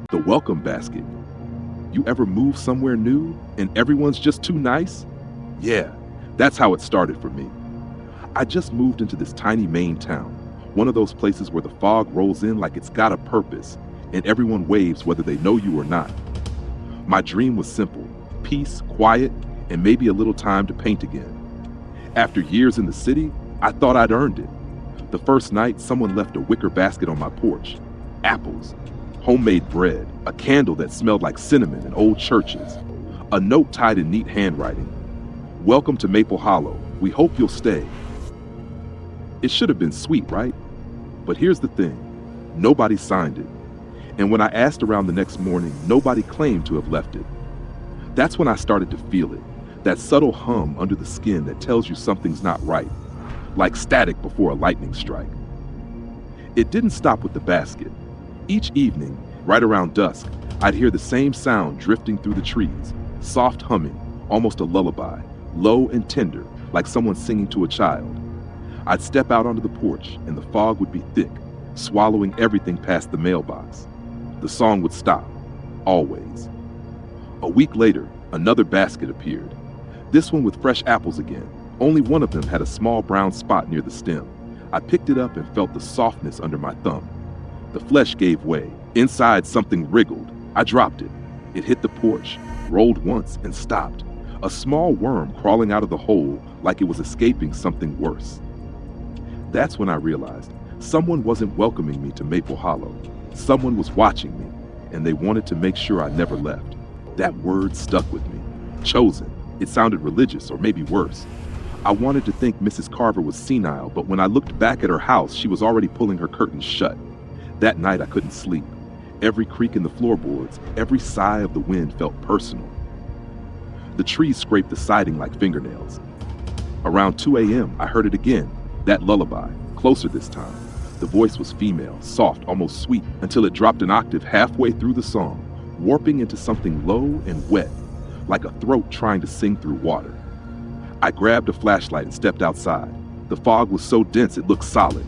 The welcome basket. You ever move somewhere new and everyone's just too nice? Yeah, that's how it started for me. I just moved into this tiny Maine town, one of those places where the fog rolls in like it's got a purpose, and everyone waves whether they know you or not. My dream was simple: peace, quiet, and maybe a little time to paint again. After years in the city, I thought I'd earned it. The first night, someone left a wicker basket on my porch. Apples, homemade bread, a candle that smelled like cinnamon and old churches, a note tied in neat handwriting. Welcome to Maple Hollow. We hope you'll stay. It should have been sweet, right? But here's the thing: nobody signed it. And when I asked around the next morning, nobody claimed to have left it. That's when I started to feel it, that subtle hum under the skin that tells you something's not right, like static before a lightning strike. It didn't stop with the basket. Each evening, right around dusk, I'd hear the same sound drifting through the trees, soft humming, almost a lullaby, low and tender, like someone singing to a child. I'd step out onto the porch, and the fog would be thick, swallowing everything past the mailbox. The song would stop, always. A week later, another basket appeared. This one with fresh apples again. Only one of them had a small brown spot near the stem. I picked it up and felt the softness under my thumb. The flesh gave way. Inside, something wriggled. I dropped it. It hit the porch, rolled once, and stopped. A small worm crawling out of the hole like it was escaping something worse. That's when I realized someone wasn't welcoming me to Maple Hollow. Someone was watching me, and they wanted to make sure I never left. That word stuck with me. Chosen. It sounded religious, or maybe worse. I wanted to think Mrs. Carver was senile, but when I looked back at her house, she was already pulling her curtains shut. That night I couldn't sleep. Every creak in the floorboards, every sigh of the wind felt personal. The trees scraped the siding like fingernails. Around 2 a.m., I heard it again, that lullaby, closer this time. The voice was female, soft, almost sweet, until it dropped an octave halfway through the song, warping into something low and wet, like a throat trying to sing through water. I grabbed a flashlight and stepped outside. The fog was so dense it looked solid.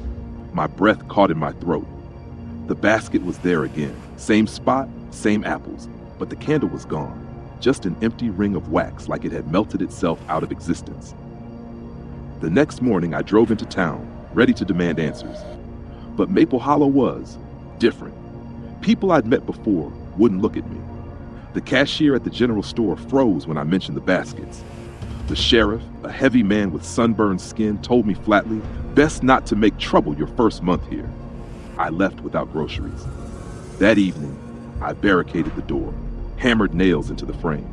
My breath caught in my throat. The basket was there again. Same spot, same apples, but the candle was gone. Just an empty ring of wax like it had melted itself out of existence. The next morning I drove into town, ready to demand answers. But Maple Hollow was different. People I'd met before wouldn't look at me. The cashier at the general store froze when I mentioned the baskets. The sheriff, a heavy man with sunburned skin, told me flatly, best not to make trouble your first month here. I left without groceries. That evening, I barricaded the door, hammered nails into the frame,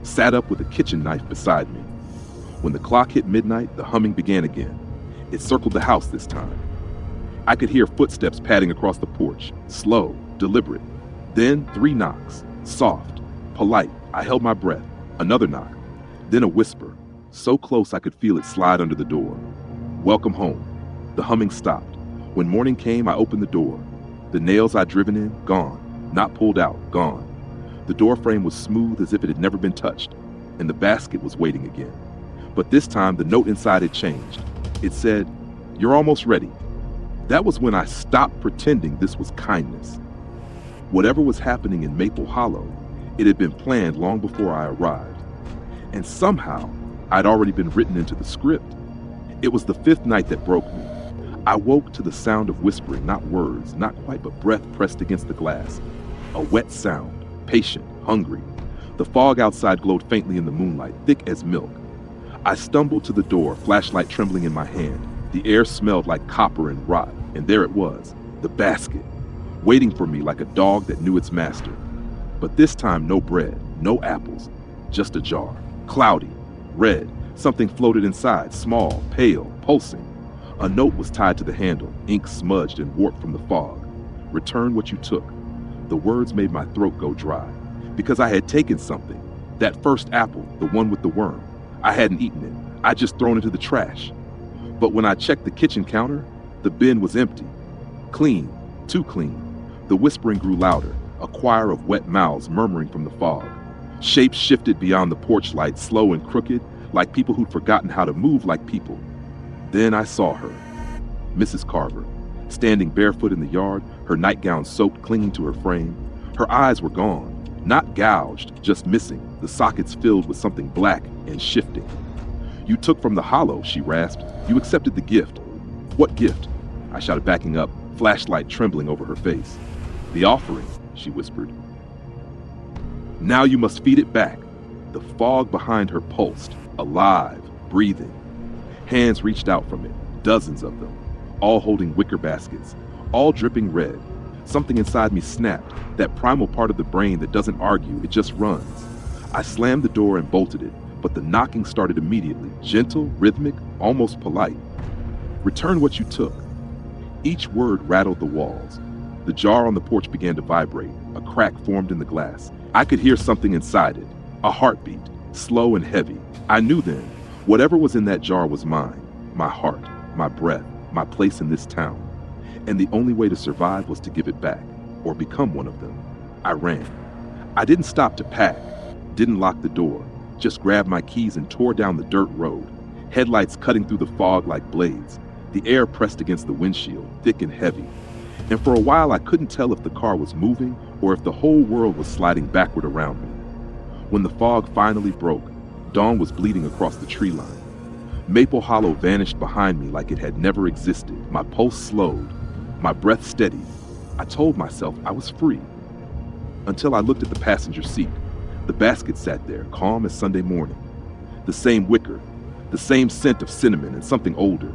sat up with a kitchen knife beside me. When the clock hit midnight, the humming began again. It circled the house this time. I could hear footsteps padding across the porch, slow, deliberate. Then 3 knocks, soft, polite. I held my breath. Another knock. Then a whisper, so close I could feel it slide under the door. Welcome home. The humming stopped. When morning came, I opened the door. The nails I'd driven in, gone. Not pulled out, gone. The door frame was smooth as if it had never been touched, and the basket was waiting again. But this time, the note inside had changed. It said, "You're almost ready." That was when I stopped pretending this was kindness. Whatever was happening in Maple Hollow, it had been planned long before I arrived. And somehow, I'd already been written into the script. It was the 5th night that broke me. I woke to the sound of whispering, not words, not quite, but breath pressed against the glass. A wet sound, patient, hungry. The fog outside glowed faintly in the moonlight, thick as milk. I stumbled to the door, flashlight trembling in my hand. The air smelled like copper and rot, and there it was, the basket, waiting for me like a dog that knew its master. But this time, no bread, no apples, just a jar, cloudy, red. Something floated inside, small, pale, pulsing. A note was tied to the handle, ink smudged and warped from the fog. Return what you took. The words made my throat go dry, because I had taken something. That first apple, the one with the worm. I hadn't eaten it. I'd just thrown it to the trash. But when I checked the kitchen counter, the bin was empty. Clean, too clean. The whispering grew louder, a choir of wet mouths murmuring from the fog. Shapes shifted beyond the porch light, slow and crooked, like people who'd forgotten how to move like people. Then I saw her, Mrs. Carver, standing barefoot in the yard, her nightgown soaked, clinging to her frame. Her eyes were gone, not gouged, just missing, the sockets filled with something black and shifting. "You took from the hollow," she rasped. "You accepted the gift." "What gift?" I shouted, backing up, flashlight trembling over her face. "The offering," she whispered. "Now you must feed it back." The fog behind her pulsed, alive, breathing. Hands reached out from it, dozens of them, all holding wicker baskets, all dripping red. Something inside me snapped, that primal part of the brain that doesn't argue, it just runs. I slammed the door and bolted it, but the knocking started immediately, gentle, rhythmic, almost polite. "Return what you took." Each word rattled the walls. The jar on the porch began to vibrate. A crack formed in the glass. I could hear something inside it, a heartbeat, slow and heavy. I knew then, whatever was in that jar was mine, my heart, my breath, my place in this town. And the only way to survive was to give it back, or become one of them. I ran. I didn't stop to pack, didn't lock the door, just grabbed my keys and tore down the dirt road, headlights cutting through the fog like blades. The air pressed against the windshield, thick and heavy. And for a while I couldn't tell if the car was moving or if the whole world was sliding backward around me. When the fog finally broke, dawn was bleeding across the tree line. Maple Hollow vanished behind me like it had never existed. My pulse slowed, my breath steadied. I told myself I was free. Until I looked at the passenger seat. The basket sat there, calm as Sunday morning. The same wicker, the same scent of cinnamon and something older.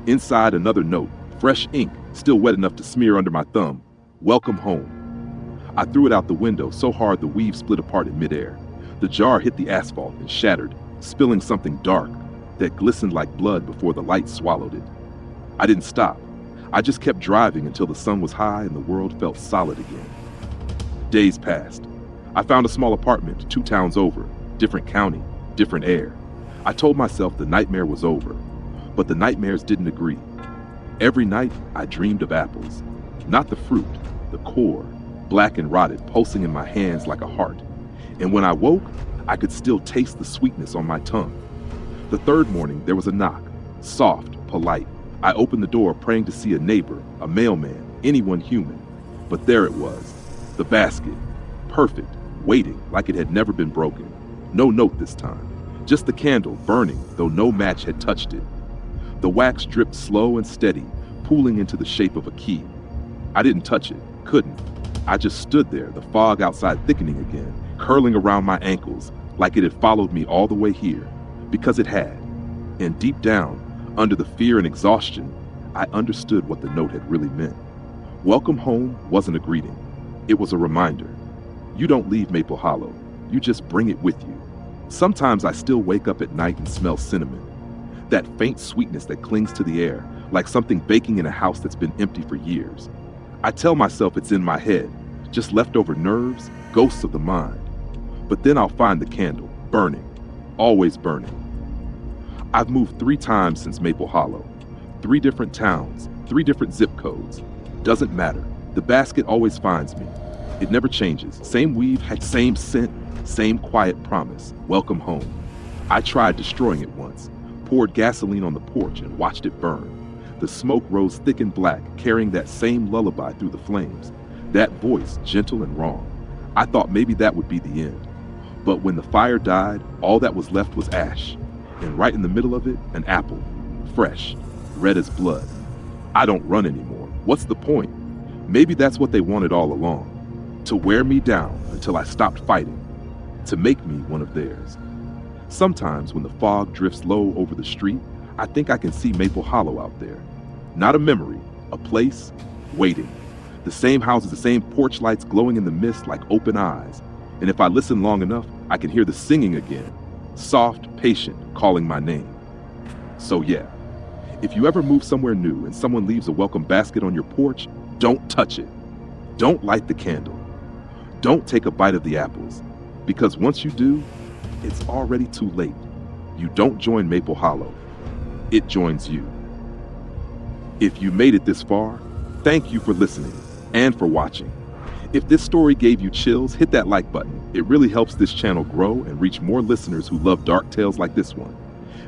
Inside, another note, fresh ink, still wet enough to smear under my thumb. "Welcome home." I threw it out the window so hard the weave split apart in midair. The jar hit the asphalt and shattered, spilling something dark that glistened like blood before the light swallowed it. I didn't stop. I just kept driving until the sun was high and the world felt solid again. Days passed. I found a small apartment 2 towns over, different county, different air. I told myself the nightmare was over, but the nightmares didn't agree. Every night I dreamed of apples, not the fruit, the core, black and rotted, pulsing in my hands like a heart. And when I woke, I could still taste the sweetness on my tongue. The third morning, there was a knock, soft, polite. I opened the door praying to see a neighbor, a mailman, anyone human. But there it was, the basket, perfect, waiting like it had never been broken. No note this time, just the candle burning though no match had touched it. The wax dripped slow and steady, pooling into the shape of a key. I didn't touch it, couldn't. I just stood there, the fog outside thickening again, curling around my ankles like it had followed me all the way here, because it had. And deep down, under the fear and exhaustion, I understood what the note had really meant. Welcome home wasn't a greeting. It was a reminder. You don't leave Maple Hollow. You just bring it with you. Sometimes I still wake up at night and smell cinnamon. That faint sweetness that clings to the air, like something baking in a house that's been empty for years. I tell myself it's in my head, just leftover nerves, ghosts of the mind. But then I'll find the candle, burning, always burning. I've moved 3 times since Maple Hollow. 3 different towns, 3 different zip codes. Doesn't matter. The basket always finds me. It never changes. Same weave, same scent, same quiet promise. Welcome home. I tried destroying it once. Poured gasoline on the porch and watched it burn. The smoke rose thick and black, carrying that same lullaby through the flames. That voice, gentle and wrong. I thought maybe that would be the end. But when the fire died, all that was left was ash. And right in the middle of it, an apple. Fresh, red as blood. I don't run anymore. What's the point? Maybe that's what they wanted all along. To wear me down until I stopped fighting. To make me one of theirs. Sometimes when the fog drifts low over the street, I think I can see Maple Hollow out there. Not a memory, a place, waiting. The same houses, the same porch lights glowing in the mist like open eyes. And if I listen long enough, I can hear the singing again. Soft, patient, calling my name. So yeah, if you ever move somewhere new and someone leaves a welcome basket on your porch, don't touch it. Don't light the candle. Don't take a bite of the apples. Because once you do, it's already too late. You don't join Maple Hollow. It joins you. If you made it this far, thank you for listening and for watching. If this story gave you chills, hit that like button. It really helps this channel grow and reach more listeners who love dark tales like this one.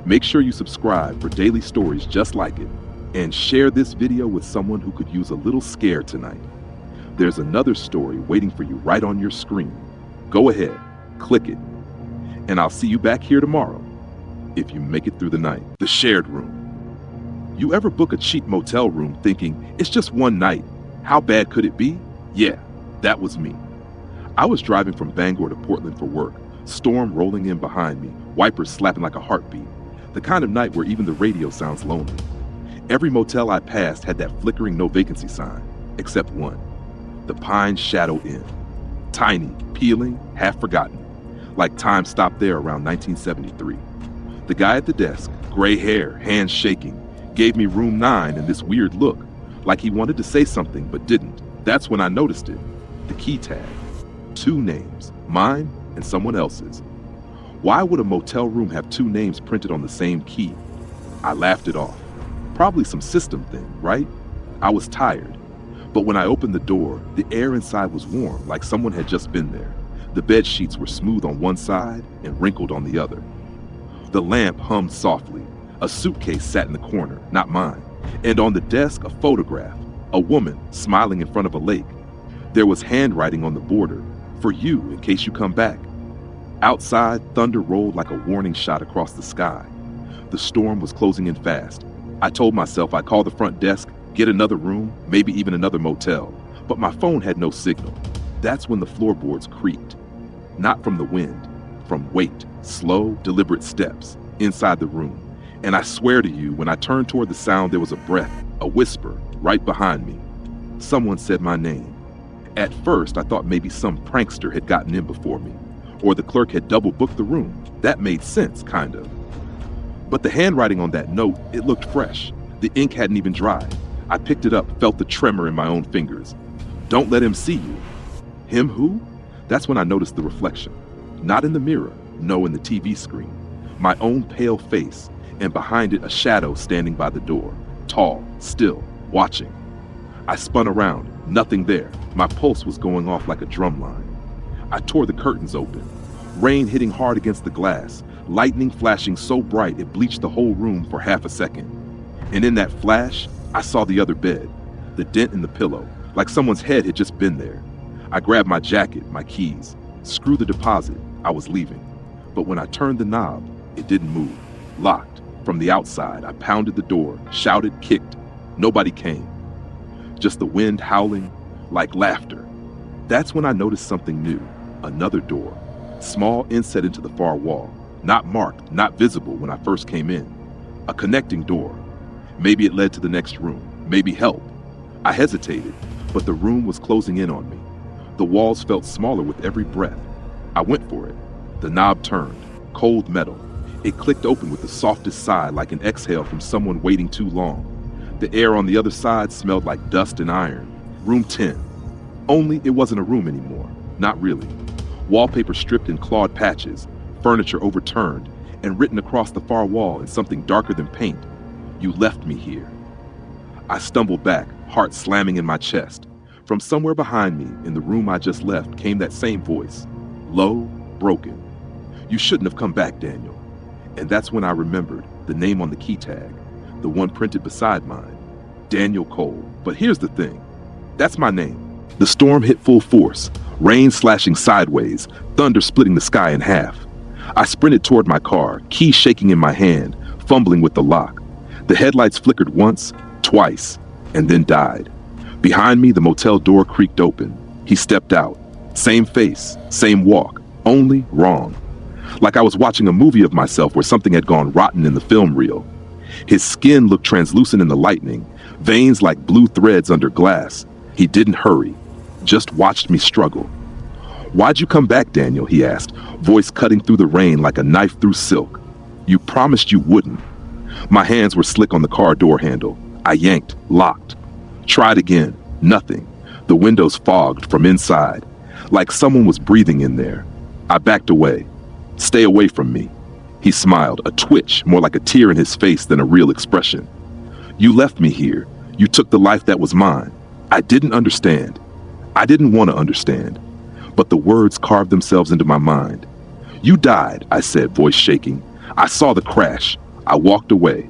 Make sure you subscribe for daily stories just like it, and share this video with someone who could use a little scare tonight. There's another story waiting for you right on your screen. Go ahead, click it, and I'll see you back here tomorrow, if you make it through the night. The shared room. You ever book a cheap motel room thinking, it's just one night, how bad could it be? Yeah, that was me. I was driving from Bangor to Portland for work, storm rolling in behind me, wipers slapping like a heartbeat. The kind of night where even the radio sounds lonely. Every motel I passed had that flickering no vacancy sign, except one. The Pine Shadow Inn. Tiny, peeling, half forgotten. Like time stopped there around 1973. The guy at the desk, gray hair, hands shaking, gave me room 9 and this weird look, like he wanted to say something but didn't. That's when I noticed it. The key tag. 2 names, mine and someone else's. Why would a motel room have 2 names printed on the same key? I laughed it off. Probably some system thing, right? I was tired. But when I opened the door, the air inside was warm, like someone had just been there. The bed sheets were smooth on one side and wrinkled on the other. The lamp hummed softly. A suitcase sat in the corner, not mine. And on the desk, a photograph. A woman smiling in front of a lake. There was handwriting on the border. For you, in case you come back. Outside, thunder rolled like a warning shot across the sky. The storm was closing in fast. I told myself I'd call the front desk, get another room, maybe even another motel. But my phone had no signal. That's when the floorboards creaked. Not from the wind, from weight, slow, deliberate steps inside the room. And I swear to you, when I turned toward the sound, there was a breath, a whisper, right behind me. Someone said my name. At first, I thought maybe some prankster had gotten in before me, or the clerk had double booked the room. That made sense, kind of. But the handwriting on that note, it looked fresh. The ink hadn't even dried. I picked it up, felt the tremor in my own fingers. Don't let him see you. Him who? That's when I noticed the reflection. Not in the mirror, no, in the TV screen. My own pale face, and behind it a shadow standing by the door, tall, still, watching. I spun around, nothing there. My pulse was going off like a drum line. I tore the curtains open, rain hitting hard against the glass, lightning flashing so bright it bleached the whole room for half a second. And in that flash, I saw the other bed, the dent in the pillow, like someone's head had just been there. I grabbed my jacket, my keys, screwed the deposit. I was leaving. But when I turned the knob, it didn't move. Locked. From the outside, I pounded the door, shouted, kicked. Nobody came. Just the wind howling, like laughter. That's when I noticed something new. Another door. Small inset into the far wall. Not marked, not visible when I first came in. A connecting door. Maybe it led to the next room. Maybe help. I hesitated, but the room was closing in on me. The walls felt smaller with every breath. I went for it. The knob turned. Cold metal. It clicked open with the softest sigh, like an exhale from someone waiting too long. The air on the other side smelled like dust and iron. Room 10. Only it wasn't a room anymore. Not really. Wallpaper stripped in clawed patches, furniture overturned, and written across the far wall in something darker than paint. You left me here. I stumbled back, heart slamming in my chest. From somewhere behind me, in the room I just left, came that same voice. Low, broken. You shouldn't have come back, Daniel. And that's when I remembered the name on the key tag, the one printed beside mine, Daniel Cole. But here's the thing, that's my name. The storm hit full force, rain slashing sideways, thunder splitting the sky in half. I sprinted toward my car, key shaking in my hand, fumbling with the lock. The headlights flickered once, twice, and then died. Behind me, the motel door creaked open. He stepped out. Same face, same walk, only wrong. Like I was watching a movie of myself where something had gone rotten in the film reel. His skin looked translucent in the lightning, veins like blue threads under glass. He didn't hurry, just watched me struggle. Why'd you come back, Daniel? He asked, voice cutting through the rain like a knife through silk. You promised you wouldn't. My hands were slick on the car door handle. I yanked, locked. Tried again, nothing. The windows fogged from inside, like someone was breathing in there. I backed away. Stay away from me. He smiled, a twitch, more like a tear in his face than a real expression. You left me here. You took the life that was mine. I didn't understand. I didn't want to understand. But the words carved themselves into my mind. You died, I said, voice shaking. I saw the crash. I walked away.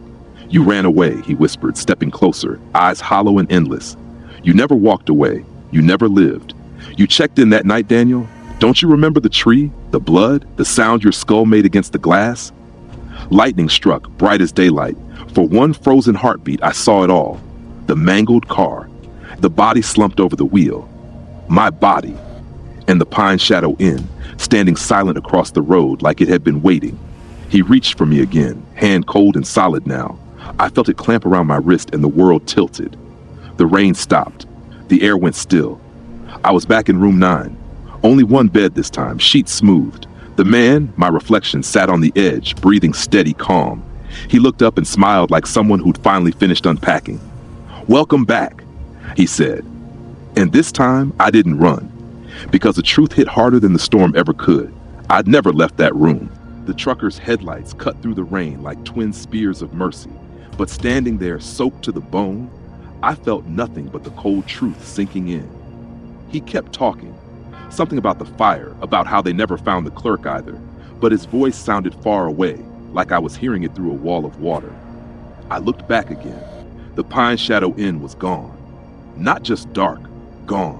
You ran away, he whispered, stepping closer, eyes hollow and endless. You never walked away. You never lived. You checked in that night, Daniel? Don't you remember the tree, the blood, the sound your skull made against the glass? Lightning struck, bright as daylight. For one frozen heartbeat, I saw it all. The mangled car, the body slumped over the wheel. My body. And the Pine Shadow Inn, standing silent across the road like it had been waiting. He reached for me again, hand cold and solid now. I felt it clamp around my wrist and the world tilted. The rain stopped. The air went still. I was back in room 9. Only one bed this time, sheets smoothed. The man, my reflection, sat on the edge, breathing steady calm. He looked up and smiled like someone who'd finally finished unpacking. "Welcome back," he said. And this time, I didn't run. Because the truth hit harder than the storm ever could. I'd never left that room. The trucker's headlights cut through the rain like twin spears of mercy. But standing there, soaked to the bone, I felt nothing but the cold truth sinking in. He kept talking. Something about the fire, about how they never found the clerk either. But his voice sounded far away, like I was hearing it through a wall of water. I looked back again. The Pine Shadow Inn was gone. Not just dark, gone.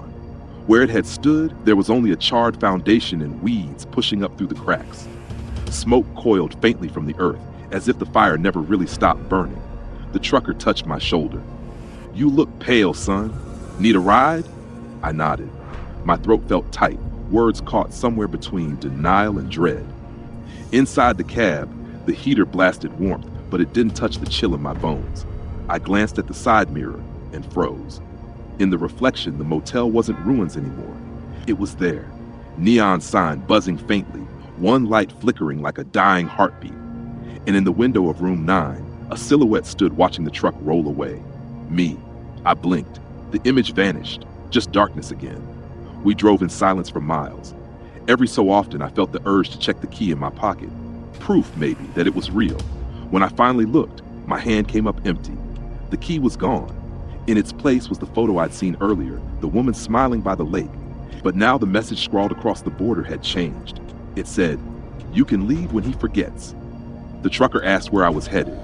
Where it had stood, there was only a charred foundation and weeds pushing up through the cracks. Smoke coiled faintly from the earth, as if the fire never really stopped burning. The trucker touched my shoulder. "You look pale, son. Need a ride?" I nodded. My throat felt tight, words caught somewhere between denial and dread. Inside the cab, the heater blasted warmth, but it didn't touch the chill in my bones. I glanced at the side mirror and froze. In the reflection, the motel wasn't ruins anymore. It was there, neon sign buzzing faintly, one light flickering like a dying heartbeat. And in the window of room 9, a silhouette stood watching the truck roll away. Me. I blinked. The image vanished, just darkness again. We drove in silence for miles. Every so often, I felt the urge to check the key in my pocket. Proof, maybe, that it was real. When I finally looked, my hand came up empty. The key was gone. In its place was the photo I'd seen earlier, the woman smiling by the lake. But now the message scrawled across the border had changed. It said, "You can leave when he forgets." The trucker asked where I was headed.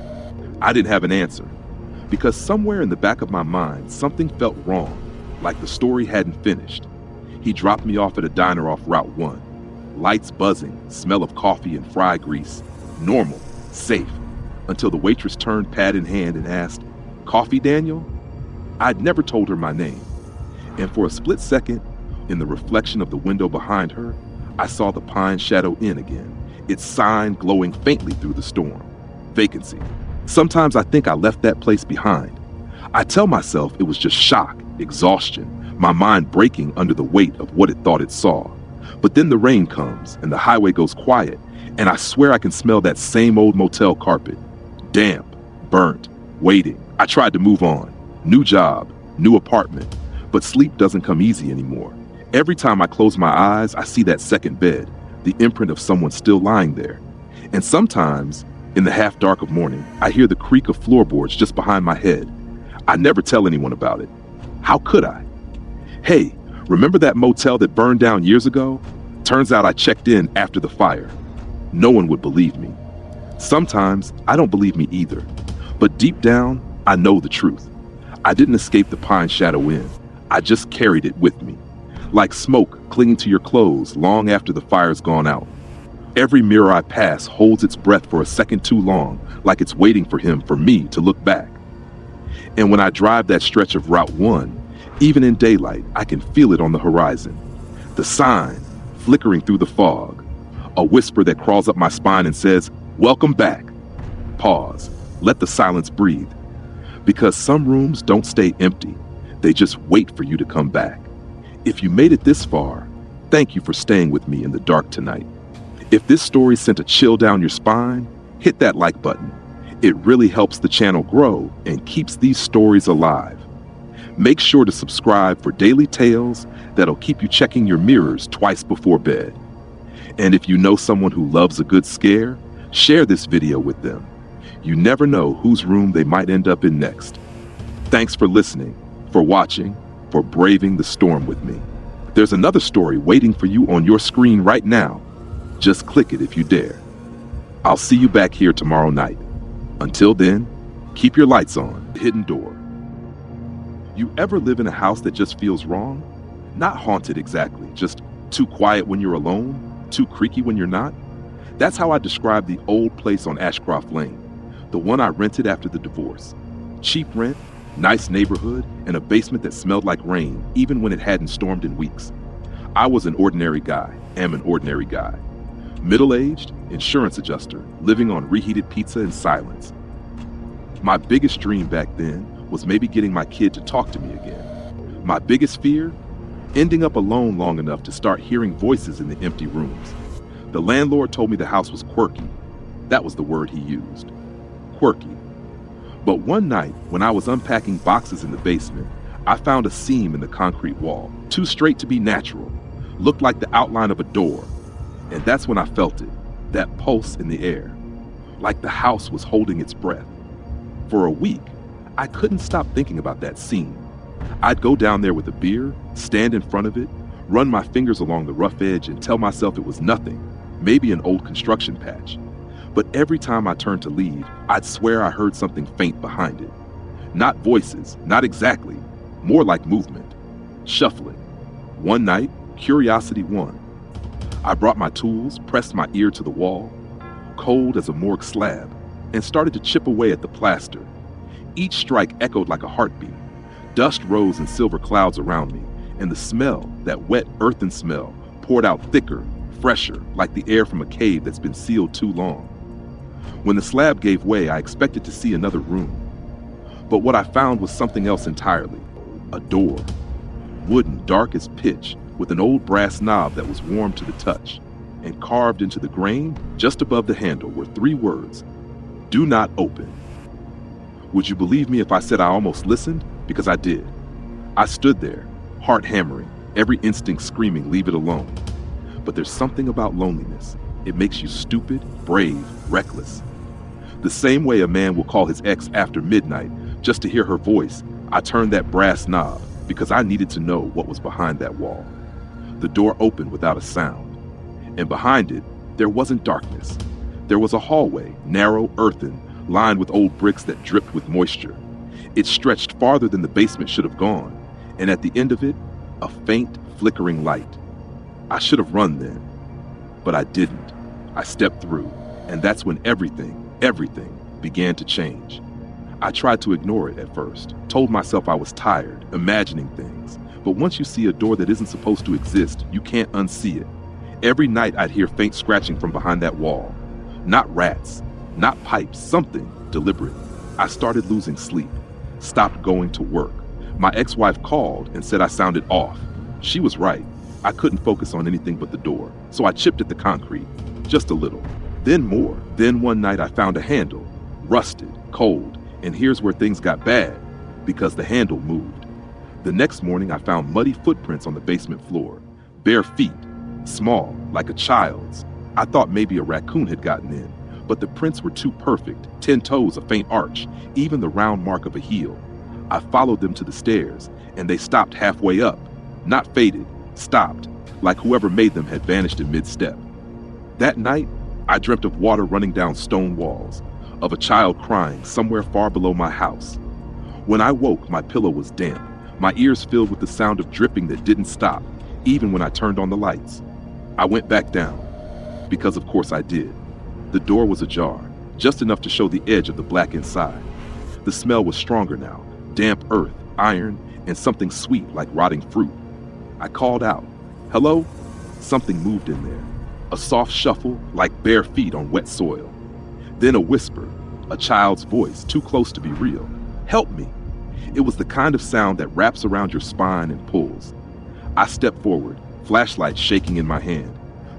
I didn't have an answer, because somewhere in the back of my mind, something felt wrong, like the story hadn't finished. He dropped me off at a diner off Route 1. Lights buzzing, smell of coffee and fry grease. Normal, safe, until the waitress turned pad in hand and asked, "Coffee, Daniel?" I'd never told her my name. And for a split second, in the reflection of the window behind her, I saw the Pine Shadow Inn again, its sign glowing faintly through the storm. Vacancy. Sometimes I think I left that place behind. I tell myself it was just shock, exhaustion, my mind breaking under the weight of what it thought it saw. But then the rain comes and the highway goes quiet, and I swear I can smell that same old motel carpet. Damp, burnt, waiting. I tried to move on. New job, new apartment, but sleep doesn't come easy anymore. Every time I close my eyes, I see that second bed, the imprint of someone still lying there. And sometimes, in the half dark of morning, I hear the creak of floorboards just behind my head. I never tell anyone about it. How could I? Hey, remember that motel that burned down years ago? Turns out I checked in after the fire. No one would believe me. Sometimes I don't believe me either. But deep down, I know the truth. I didn't escape the Pine Shadow Inn. I just carried it with me. Like smoke clinging to your clothes long after the fire's gone out. Every mirror I pass holds its breath for a second too long, like it's waiting for me to look back. And when I drive that stretch of Route 1, even in daylight, I can feel it on the horizon. The sign, flickering through the fog. A whisper that crawls up my spine and says, "Welcome back." Pause. Let the silence breathe. Because some rooms don't stay empty. They just wait for you to come back. If you made it this far, thank you for staying with me in the dark tonight. If this story sent a chill down your spine, hit that like button. It really helps the channel grow and keeps these stories alive. Make sure to subscribe for daily tales that'll keep you checking your mirrors twice before bed. And if you know someone who loves a good scare, share this video with them. You never know whose room they might end up in next. Thanks for listening, for watching, for braving the storm with me. There's another story waiting for you on your screen right now. Just click it if you dare. I'll see you back here tomorrow night. Until then, keep your lights on. Hidden door. You ever live in a house that just feels wrong? Not haunted exactly, just too quiet when you're alone, too creaky when you're not. That's how I describe the old place on Ashcroft Lane, the one I rented after the divorce. Cheap rent, nice neighborhood, and a basement that smelled like rain even when it hadn't stormed in weeks. I was an ordinary guy, am an ordinary guy. Middle-aged, insurance adjuster, living on reheated pizza in silence. My biggest dream back then was maybe getting my kid to talk to me again. My biggest fear? Ending up alone long enough to start hearing voices in the empty rooms. The landlord told me the house was quirky. That was the word he used. Quirky. But one night, when I was unpacking boxes in the basement, I found a seam in the concrete wall, too straight to be natural. Looked like the outline of a door. And that's when I felt it, that pulse in the air. Like the house was holding its breath. For a week, I couldn't stop thinking about that seam. I'd go down there with a beer, stand in front of it, run my fingers along the rough edge and tell myself it was nothing, maybe an old construction patch. But every time I turned to leave, I'd swear I heard something faint behind it. Not voices, not exactly, more like movement, shuffling. One night, curiosity won. I brought my tools, pressed my ear to the wall, cold as a morgue slab, and started to chip away at the plaster. Each strike echoed like a heartbeat. Dust rose in silver clouds around me, and the smell, that wet earthen smell, poured out thicker, fresher, like the air from a cave that's been sealed too long. When the slab gave way, I expected to see another room. But what I found was something else entirely. A door. Wooden, dark as pitch, with an old brass knob that was warm to the touch. And carved into the grain, just above the handle, were 3 words. Do not open. Would you believe me if I said I almost listened? Because I did. I stood there, heart hammering, every instinct screaming, leave it alone. But there's something about loneliness. It makes you stupid, brave, reckless. The same way a man will call his ex after midnight just to hear her voice, I turned that brass knob because I needed to know what was behind that wall. The door opened without a sound. And behind it, there wasn't darkness. There was a hallway, narrow, earthen, lined with old bricks that dripped with moisture. It stretched farther than the basement should have gone, and at the end of it, a faint, flickering light. I should have run then, but I didn't. I stepped through, and that's when everything began to change. I tried to ignore it at first, told myself I was tired, imagining things. But once you see a door that isn't supposed to exist, you can't unsee it. Every night I'd hear faint scratching from behind that wall. Not rats, not pipes, something deliberate. I started losing sleep, stopped going to work. My ex-wife called and said I sounded off. She was right. I couldn't focus on anything but the door, so I chipped at the concrete, just a little, then more. Then one night I found a handle, rusted, cold, and here's where things got bad, because the handle moved. The next morning I found muddy footprints on the basement floor, bare feet, small, like a child's. I thought maybe a raccoon had gotten in, but the prints were too perfect, 10 toes, a faint arch, even the round mark of a heel. I followed them to the stairs, and they stopped halfway up, not faded, stopped, like whoever made them had vanished in mid-step. That night, I dreamt of water running down stone walls, of a child crying somewhere far below my house. When I woke, my pillow was damp, my ears filled with the sound of dripping that didn't stop, even when I turned on the lights. I went back down, because of course I did. The door was ajar, just enough to show the edge of the black inside. The smell was stronger now, damp earth, iron, and something sweet like rotting fruit. I called out, "Hello?" Something moved in there. A soft shuffle like bare feet on wet soil. Then a whisper, a child's voice, too close to be real. "Help me." It was the kind of sound that wraps around your spine and pulls. I stepped forward, flashlight shaking in my hand.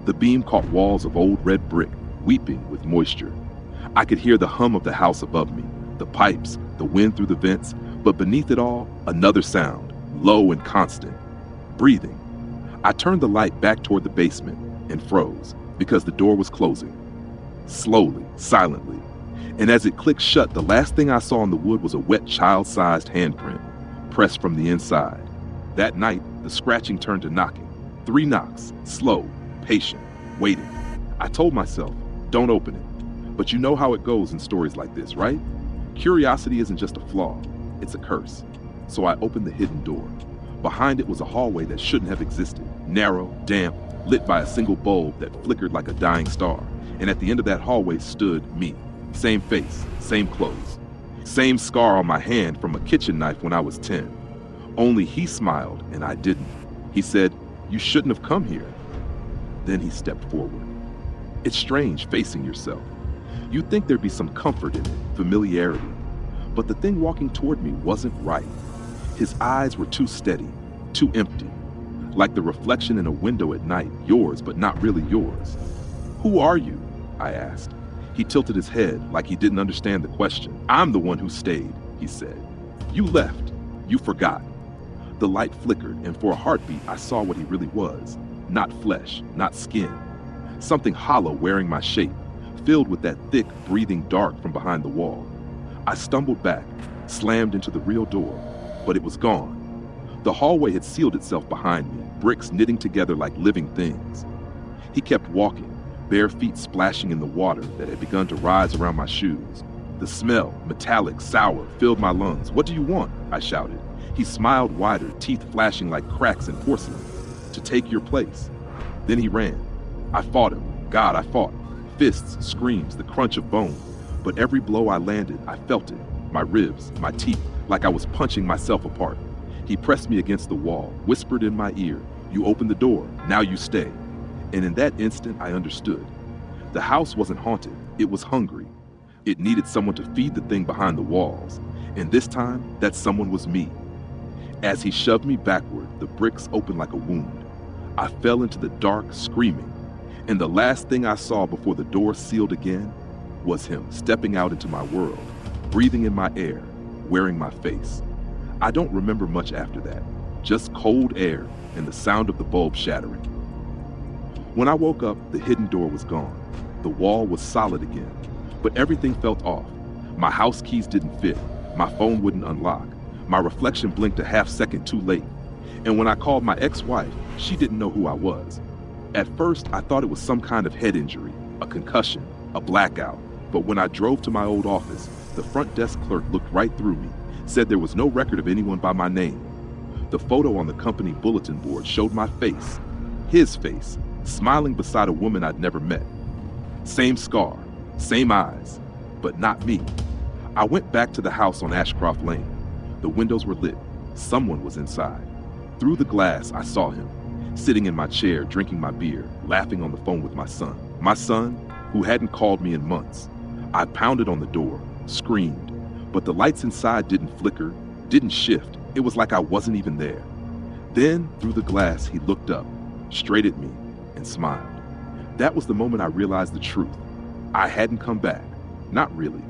The beam caught walls of old red brick, weeping with moisture. I could hear the hum of the house above me, the pipes, the wind through the vents, but beneath it all, another sound, low and constant. Breathing. I turned the light back toward the basement and froze because the door was closing. Slowly, silently. And as it clicked shut, the last thing I saw on the wood was a wet child-sized handprint, pressed from the inside. That night, the scratching turned to knocking. 3 knocks, slow, patient, waiting. I told myself, don't open it. But you know how it goes in stories like this, right? Curiosity isn't just a flaw, it's a curse. So I opened the hidden door. Behind it was a hallway that shouldn't have existed, narrow, damp, lit by a single bulb that flickered like a dying star. And at the end of that hallway stood me. Same face, same clothes, same scar on my hand from a kitchen knife when I was 10. Only he smiled and I didn't. He said, "You shouldn't have come here." Then he stepped forward. It's strange facing yourself. You'd think there'd be some comfort in it, familiarity. But the thing walking toward me wasn't right. His eyes were too steady, too empty, like the reflection in a window at night, yours but not really yours. "Who are you?" I asked. He tilted his head like he didn't understand the question. "I'm the one who stayed," he said. "You left. You forgot." The light flickered, and for a heartbeat, I saw what he really was. Not flesh, not skin. Something hollow wearing my shape, filled with that thick, breathing dark from behind the wall. I stumbled back, slammed into the real door, but it was gone. The hallway had sealed itself behind me, bricks knitting together like living things. He kept walking, bare feet splashing in the water that had begun to rise around my shoes. The smell, metallic, sour, filled my lungs. "What do you want?" I shouted. He smiled wider, teeth flashing like cracks in porcelain. "To take your place." Then he ran. I fought him. God, I fought. Fists, screams, the crunch of bone. But every blow I landed, I felt it. My ribs, my teeth, like I was punching myself apart. He pressed me against the wall, whispered in my ear, "You opened the door, now you stay." And in that instant, I understood. The house wasn't haunted, it was hungry. It needed someone to feed the thing behind the walls. And this time, that someone was me. As he shoved me backward, the bricks opened like a wound. I fell into the dark, screaming. And the last thing I saw before the door sealed again was him stepping out into my world, breathing in my air, wearing my face. I don't remember much after that, just cold air and the sound of the bulb shattering. When I woke up, the hidden door was gone. The wall was solid again, but everything felt off. My house keys didn't fit. My phone wouldn't unlock. My reflection blinked a half second too late. And when I called my ex-wife, she didn't know who I was. At first, I thought it was some kind of head injury, a concussion, a blackout. But when I drove to my old office, the front desk clerk looked right through me, said there was no record of anyone by my name. The photo on the company bulletin board showed my face, his face, smiling beside a woman I'd never met. Same scar, same eyes, but not me. I went back to the house on Ashcroft Lane. The windows were lit. Someone was inside. Through the glass, I saw him, sitting in my chair, drinking my beer, laughing on the phone with my son. My son, who hadn't called me in months. I pounded on the door, screamed, but the lights inside didn't flicker, didn't shift. It was like I wasn't even there. Then, through the glass, he looked up, straight at me, and smiled. That was the moment I realized the truth. I hadn't come back. Not really.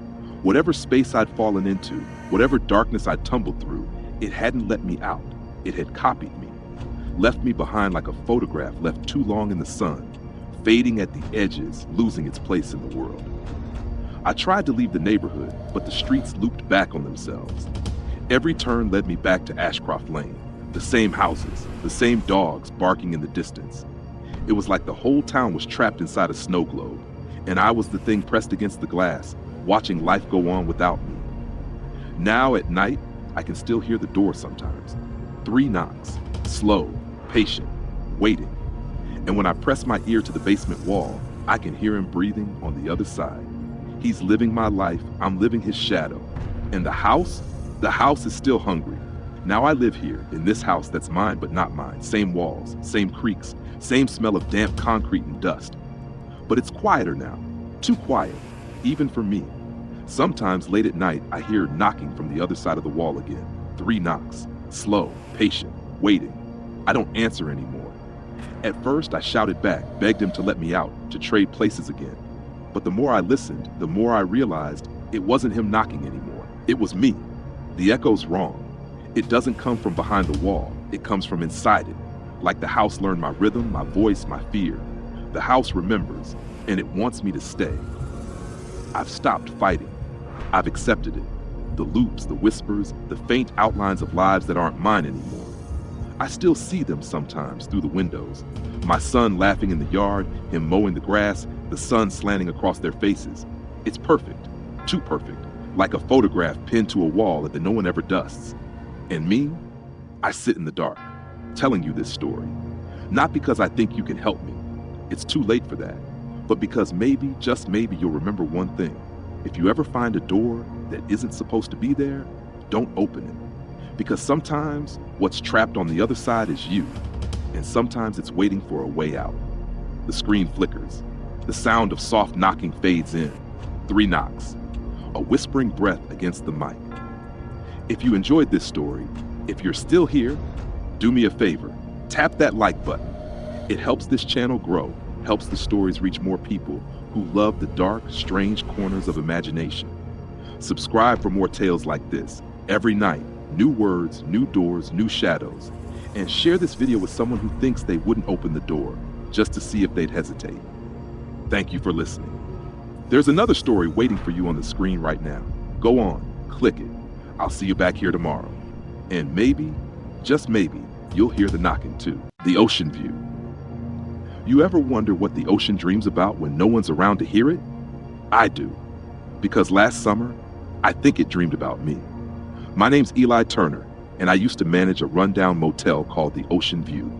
Whatever space I'd fallen into, whatever darkness I'd tumbled through, it hadn't let me out. It had copied me, left me behind like a photograph left too long in the sun, fading at the edges, losing its place in the world. I tried to leave the neighborhood, but the streets looped back on themselves. Every turn led me back to Ashcroft Lane, the same houses, the same dogs barking in the distance. It was like the whole town was trapped inside a snow globe, and I was the thing pressed against the glass, watching life go on without me. Now at night, I can still hear the door sometimes. 3 knocks, slow, patient, waiting. And when I press my ear to the basement wall, I can hear him breathing on the other side. He's living my life, I'm living his shadow. And the house is still hungry. Now I live here, in this house that's mine but not mine. Same walls, same creaks, same smell of damp concrete and dust. But it's quieter now, too quiet, even for me. Sometimes late at night, I hear knocking from the other side of the wall again. 3 knocks, slow, patient, waiting. I don't answer anymore. At first, I shouted back, begged him to let me out, to trade places again. But the more I listened, the more I realized it wasn't him knocking anymore. It was me. The echo's wrong. It doesn't come from behind the wall. It comes from inside it. Like the house learned my rhythm, my voice, my fear. The house remembers, and it wants me to stay. I've stopped fighting. I've accepted it. The loops, the whispers, the faint outlines of lives that aren't mine anymore. I still see them sometimes through the windows. My son laughing in the yard, him mowing the grass, the sun slanting across their faces. It's perfect, too perfect, like a photograph pinned to a wall that no one ever dusts. And me, I sit in the dark, telling you this story, not because I think you can help me. It's too late for that. But because maybe, just maybe, you'll remember one thing. If you ever find a door that isn't supposed to be there, don't open it. Because sometimes what's trapped on the other side is you, and sometimes it's waiting for a way out. The screen flickers. The sound of soft knocking fades in. 3 knocks. A whispering breath against the mic. If you enjoyed this story, if you're still here, do me a favor. Tap that like button. It helps this channel grow, helps the stories reach more people who love the dark, strange corners of imagination. Subscribe for more tales like this. Every night, new words, new doors, new shadows. And share this video with someone who thinks they wouldn't open the door, just to see if they'd hesitate. Thank you for listening. There's another story waiting for you on the screen right now. Go on, click it. I'll see you back here tomorrow. And maybe, just maybe, you'll hear the knocking too. The ocean view. You ever wonder what the ocean dreams about when no one's around to hear it? I do. Because last summer, I think it dreamed about me. My name's Eli Turner, and I used to manage a rundown motel called the Ocean View.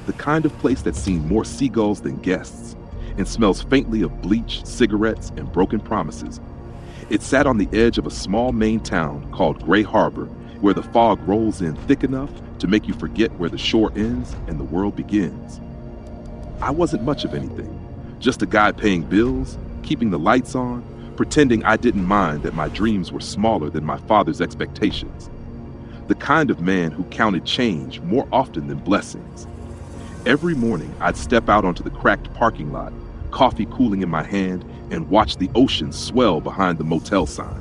The kind of place that's seen more seagulls than guests and smells faintly of bleach, cigarettes, and broken promises. It sat on the edge of a small Maine town called Gray Harbor, where the fog rolls in thick enough to make you forget where the shore ends and the world begins. I wasn't much of anything, just a guy paying bills, keeping the lights on, pretending I didn't mind that my dreams were smaller than my father's expectations. The kind of man who counted change more often than blessings. Every morning, I'd step out onto the cracked parking lot, coffee cooling in my hand, and watch the ocean swell behind the motel sign.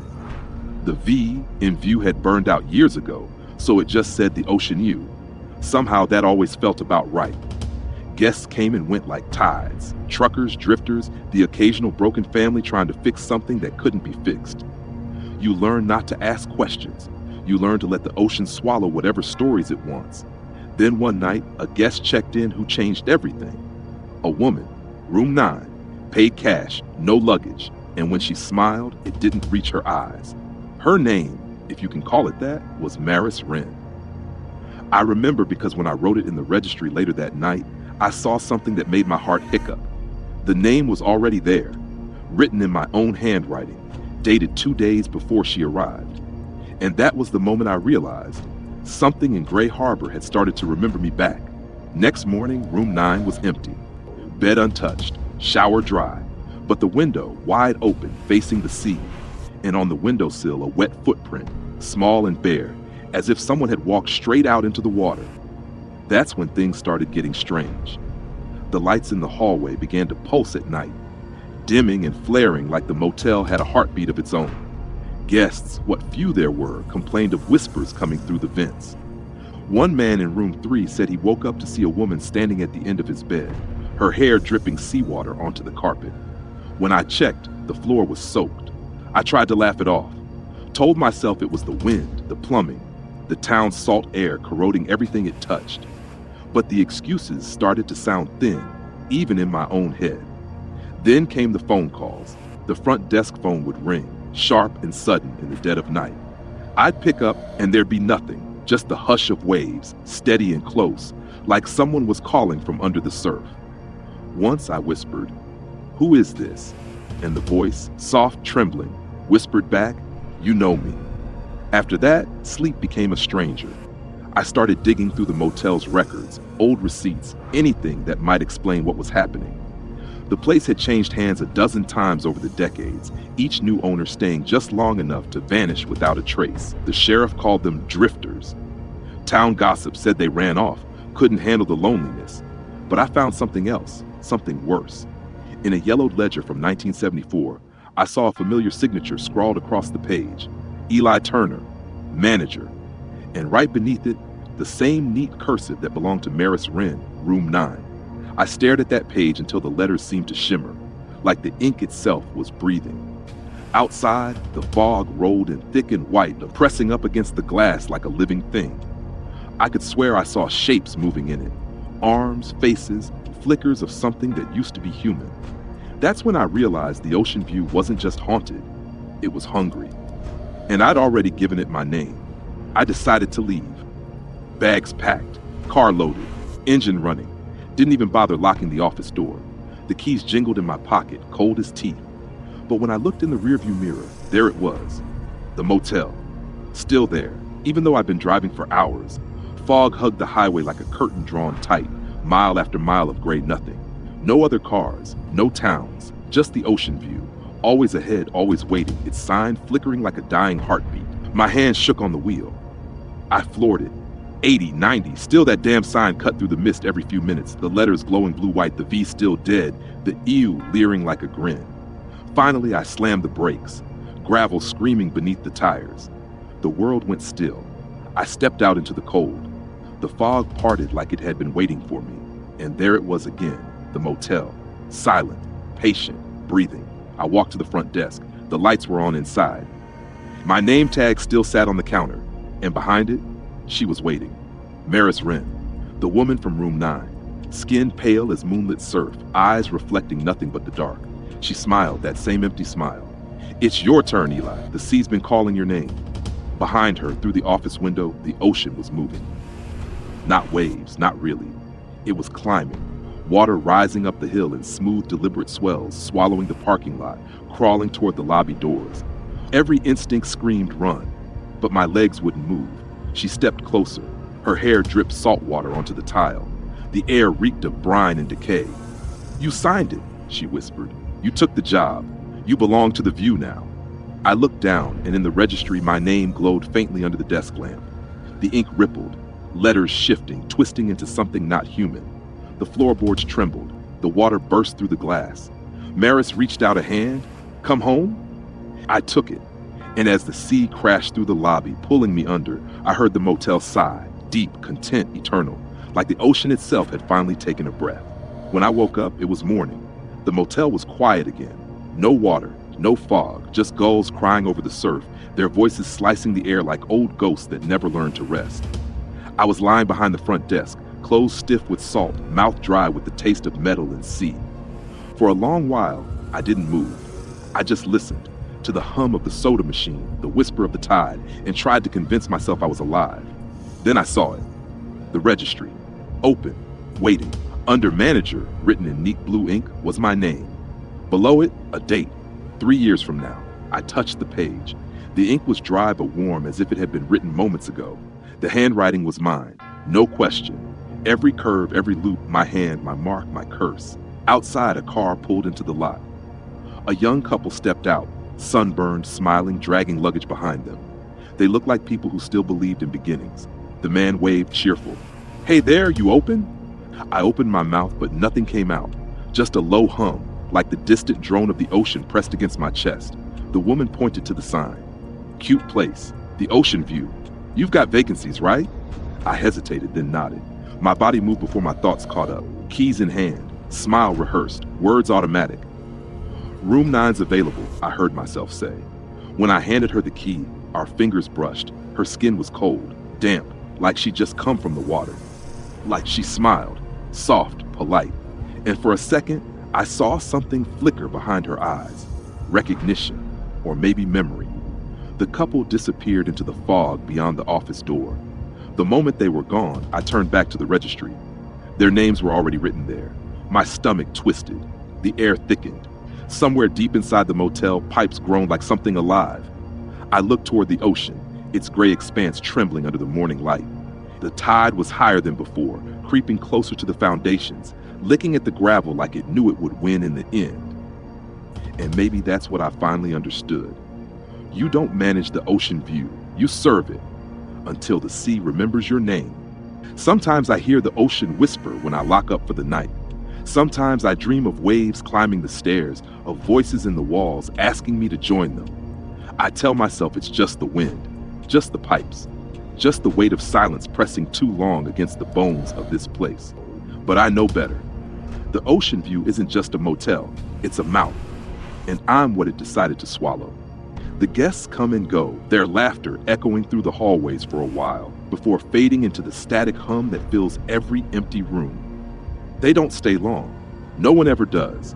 The V in view had burned out years ago, so it just said the Ocean U. Somehow that always felt about right. Guests came and went like tides. Truckers, drifters, the occasional broken family trying to fix something that couldn't be fixed. You learn not to ask questions. You learn to let the ocean swallow whatever stories it wants. Then one night, a guest checked in who changed everything. A woman, room 9, paid cash, no luggage, and when she smiled, it didn't reach her eyes. Her name, if you can call it that, was Maris Wren. I remember because when I wrote it in the registry later that night, I saw something that made my heart hiccup. The name was already there, written in my own handwriting, dated 2 days before she arrived. And that was the moment I realized something in Gray Harbor had started to remember me back. Next morning, room 9 was empty. Bed untouched, shower dry, but the window wide open facing the sea. And on the windowsill, a wet footprint, small and bare, as if someone had walked straight out into the water. That's when things started getting strange. The lights in the hallway began to pulse at night, dimming and flaring like the motel had a heartbeat of its own. Guests, what few there were, complained of whispers coming through the vents. One man in room 3 said he woke up to see a woman standing at the end of his bed, her hair dripping seawater onto the carpet. When I checked, the floor was soaked. I tried to laugh it off, told myself it was the wind, the plumbing, the town's salt air corroding everything it touched. But the excuses started to sound thin, even in my own head. Then came the phone calls. The front desk phone would ring, sharp and sudden in the dead of night. I'd pick up and there'd be nothing, just the hush of waves, steady and close, like someone was calling from under the surf. Once I whispered, "Who is this?" And the voice, soft, trembling, whispered back, "You know me." After that, sleep became a stranger. I started digging through the motel's records, old receipts, anything that might explain what was happening. The place had changed hands a dozen times over the decades, each new owner staying just long enough to vanish without a trace. The sheriff called them drifters. Town gossip said they ran off, couldn't handle the loneliness. But I found something else, something worse. In a yellowed ledger from 1974, I saw a familiar signature scrawled across the page. Eli Turner, manager. And right beneath it, the same neat cursive that belonged to Maris Wren, room 9. I stared at that page until the letters seemed to shimmer, like the ink itself was breathing. Outside, the fog rolled in thick and white, pressing up against the glass like a living thing. I could swear I saw shapes moving in it, arms, faces, flickers of something that used to be human. That's when I realized the Ocean View wasn't just haunted, it was hungry. And I'd already given it my name. I decided to leave. Bags packed, car loaded, engine running. Didn't even bother locking the office door. The keys jingled in my pocket, cold as teeth. But when I looked in the rearview mirror, there it was. The motel. Still there, even though I'd been driving for hours. Fog hugged the highway like a curtain drawn tight, mile after mile of gray nothing. No other cars, no towns, just the ocean view. Always ahead, always waiting, its sign flickering like a dying heartbeat. My hand shook on the wheel. I floored it. 80, 90, still that damn sign cut through the mist every few minutes, the letters glowing blue-white, the V still dead, the ew leering like a grin. Finally, I slammed the brakes, gravel screaming beneath the tires. The world went still. I stepped out into the cold. The fog parted like it had been waiting for me, and there it was again, the motel, silent, patient, breathing. I walked to the front desk. The lights were on inside. My name tag still sat on the counter, and behind it, she was waiting. Maris Wren, the woman from room 9, skin pale as moonlit surf, eyes reflecting nothing but the dark. She smiled, that same empty smile. "It's your turn, Eli. The sea's been calling your name." Behind her, through the office window, the ocean was moving. Not waves, not really. It was climbing. Water rising up the hill in smooth, deliberate swells, swallowing the parking lot, crawling toward the lobby doors. Every instinct screamed run, but my legs wouldn't move. She stepped closer. Her hair dripped salt water onto the tile. The air reeked of brine and decay. "You signed it," she whispered. "You took the job. You belong to the View now." I looked down, and in the registry my name glowed faintly under the desk lamp. The ink rippled, letters shifting, twisting into something not human. The floorboards trembled. The water burst through the glass. Maris reached out a hand. "Come home?" I took it, and as the sea crashed through the lobby, pulling me under, I heard the motel sigh, deep, content, eternal, like the ocean itself had finally taken a breath. When I woke up, it was morning. The motel was quiet again. No water, no fog, just gulls crying over the surf, their voices slicing the air like old ghosts that never learned to rest. I was lying behind the front desk, clothes stiff with salt, mouth dry with the taste of metal and sea. For a long while, I didn't move. I just listened to the hum of the soda machine, the whisper of the tide, and tried to convince myself I was alive. Then I saw it. The registry, open, waiting. Under manager, written in neat blue ink, was my name. Below it, a date, 3 years from now. I touched the page. The ink was dry but warm, as if it had been written moments ago. The handwriting was mine, no question. Every curve, every loop, my hand, my mark, my curse. Outside, a car pulled into the lot. A young couple stepped out, sunburned, smiling, dragging luggage behind them. They looked like people who still believed in beginnings. The man waved, cheerful. "Hey there, you open?" I opened my mouth, but nothing came out. Just a low hum, like the distant drone of the ocean pressed against my chest. The woman pointed to the sign. "Cute place, the ocean view. You've got vacancies, right?" I hesitated, then nodded. My body moved before my thoughts caught up. Keys in hand, smile rehearsed, words automatic. "Room 9's available," I heard myself say. When I handed her the key, our fingers brushed. Her skin was cold, damp, like she'd just come from the water. Like she smiled, soft, polite. And for a second, I saw something flicker behind her eyes. Recognition, or maybe memory. The couple disappeared into the fog beyond the office door. The moment they were gone, I turned back to the registry. Their names were already written there. My stomach twisted. The air thickened. Somewhere deep inside the motel, pipes groaned like something alive. I looked toward the ocean, its gray expanse trembling under the morning light. The tide was higher than before, creeping closer to the foundations, licking at the gravel like it knew it would win in the end. And maybe that's what I finally understood. You don't manage the ocean view, you serve it, until the sea remembers your name. Sometimes I hear the ocean whisper when I lock up for the night. Sometimes I dream of waves climbing the stairs, of voices in the walls asking me to join them. I tell myself it's just the wind, just the pipes, just the weight of silence pressing too long against the bones of this place. But I know better. The ocean view isn't just a motel, it's a mouth, and I'm what it decided to swallow. The guests come and go, their laughter echoing through the hallways for a while, before fading into the static hum that fills every empty room. They don't stay long. No one ever does.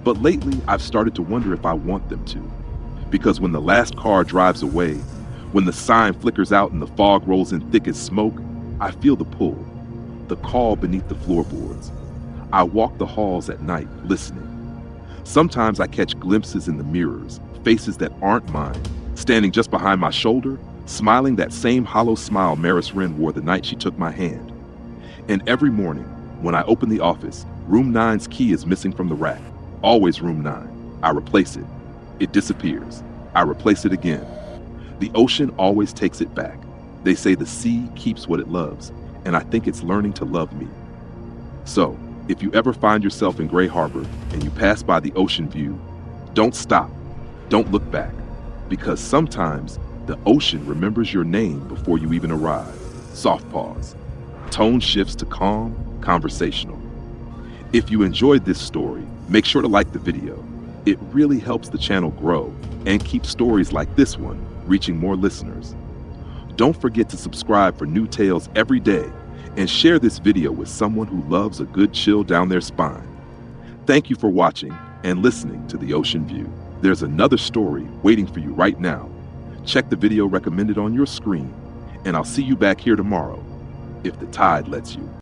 But lately, I've started to wonder if I want them to. Because when the last car drives away, when the sign flickers out and the fog rolls in thick as smoke, I feel the pull, the call beneath the floorboards. I walk the halls at night, listening. Sometimes I catch glimpses in the mirrors, faces that aren't mine, standing just behind my shoulder, smiling that same hollow smile Maris Wren wore the night she took my hand. And every morning, when I open the office, room 9's key is missing from the rack. Always room 9. I replace it. It disappears. I replace it again. The ocean always takes it back. They say the sea keeps what it loves, and I think it's learning to love me. So, if you ever find yourself in Gray Harbor and you pass by the ocean view, don't stop. Don't look back. Because sometimes the ocean remembers your name before you even arrive. Soft pause. Tone shifts to calm, conversational. If you enjoyed this story, make sure to like the video. It really helps the channel grow and keep stories like this one reaching more listeners. Don't forget to subscribe for new tales every day and share this video with someone who loves a good chill down their spine. Thank you for watching and listening to The Ocean View. There's another story waiting for you right now. Check the video recommended on your screen, and I'll see you back here tomorrow, if the tide lets you.